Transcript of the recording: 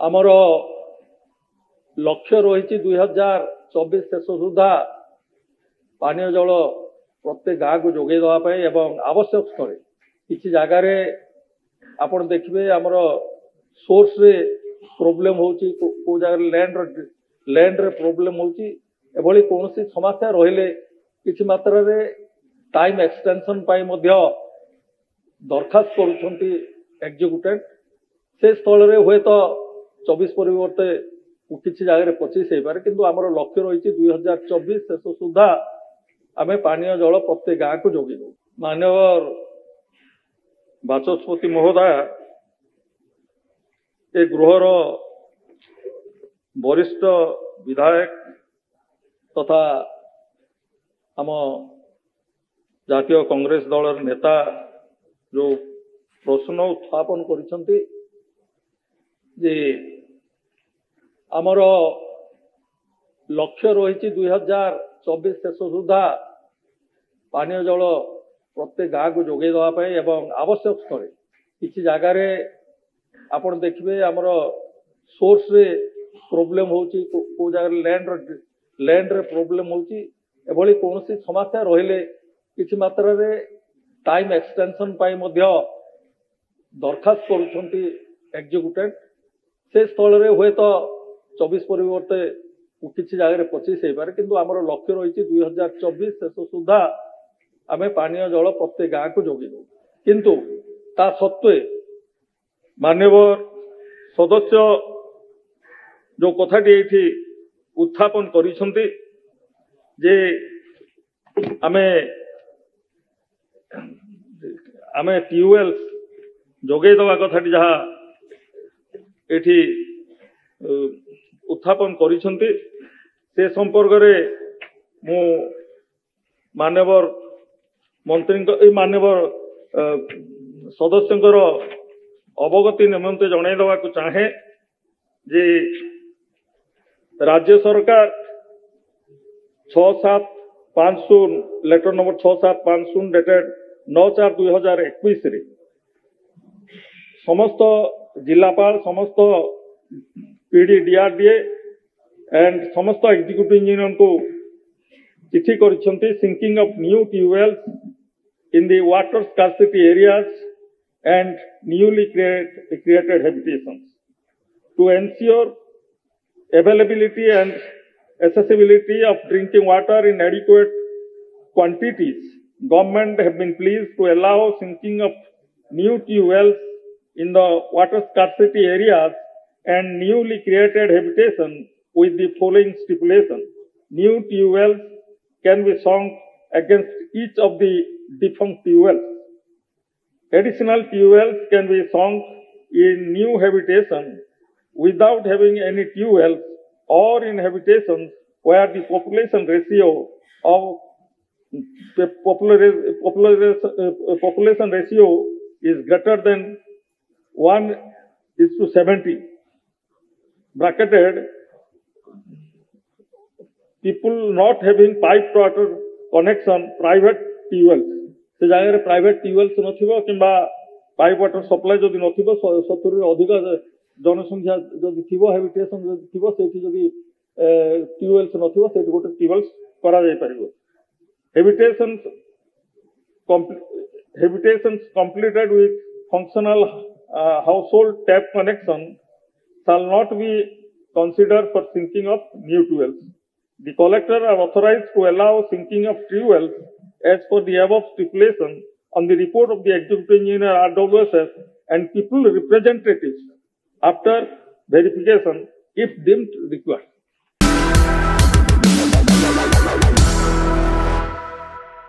आमर लक्ष्य रही 2024 शेष सुधा पानीय जल प्रत्येक गाँ को जोगे देवाई एवं आवश्यक स्थले किसी जगार आपण देखिए आमर सोर्स रे प्रोब्लेम होची को जगह लैंड रे प्रोब्लेम होची एभली कौन समस्या रहिले किसी मात्रा रे टाइम एक्सटेंशन पाई मध्य दरखास्त करुछंती एग्जीक्यूटेंट से स्थल रे हुए तो 24 परिवर्ते किसी जगह 25 हो पारे किंतु आमर लक्ष्य रही 2024 शेष सुधा आमे पानीय जल प्रत्येक गाँ को जोगी दो। माननीय बाचस्पति महोदय ए गृहर वरिष्ठ विधायक तथा आम जातीय कांग्रेस दल नेता जो प्रश्न उत्थापन करिसंती जे आमर लक्ष्य रही 2024 शेष सुधा पानीय जल प्रत्येक गाँ को जोगे देवाई एवं आवश्यक स्थले किसी जगार आपण देखिए आमर सोर्स रे प्रोब्लेम होची को जगह लैंड रे प्रोब्लेम होची एभली कौन समस्या रहिले किसी मात्रा रे टाइम एक्सटेंशन पाई मध्य दरखास्त करुछंती एग्जीक्यूटेंट से स्थल रे हुए तो 24 परिवर्ते किसी जगह 25 हो पारे किंतु आमर लक्ष्य रही 2024 शेष सुधा आमे पानीय जल प्रत्येक गाँ को जोगी दो। किंतु ता सत्वे माननीय सदस्य जो कथाटी ये उत्थापन करिसंती जे आमे आमे ट्यूबवेल जोगे दवा कथाटी जहाँ एठी उत्थापन करिसंती से संपर्क रे मु माननीय मंत्री माननीय सदस्यंकर अवगति निमंते जणाई देवा को चाहे जे राज्य सरकार 6750 लेटर नंबर 6750 डेटेड 9/4/2021 रे समस्त जिलापाल समस्त पीडी डीआरडीए एंड समस्त एग्जीक्यूटिव इंजीनियर को चिठी करिसंती sinking of new tubewells in the water scarcity areas and newly created habitations to ensure availability and accessibility of drinking water in adequate quantities. Government have been pleased to allow sinking of new tube wells in the water scarcity areas and newly created habitation with the following stipulation. New tube wells can be sunk against each of the defunct tube wells. Additional tube wells can be sunk in new habitation without having any tube wells or in habitations where the population ratio of population ratio is greater than 1:70. Bracketed, people not having piped water connection, private tube wells. से जगह private tube wells नथिबो किंबा pipe water supply जदि नथिबो 70 रे अधिक जनसंख्या जदि थिबो habitation जदि थिबो सेठी जदि ट्यूबवेल्स नथिबो सेठी गोटे ट्यूबवेल्स करा जाय परिबो। Habitations completed with functional household tap connection shall not be considered for sinking of new tube wells. The collector are authorized to allow sinking of tube wells as per the above stipulation on the report of the executive engineer RWSS and people representatives after verification if deemed required.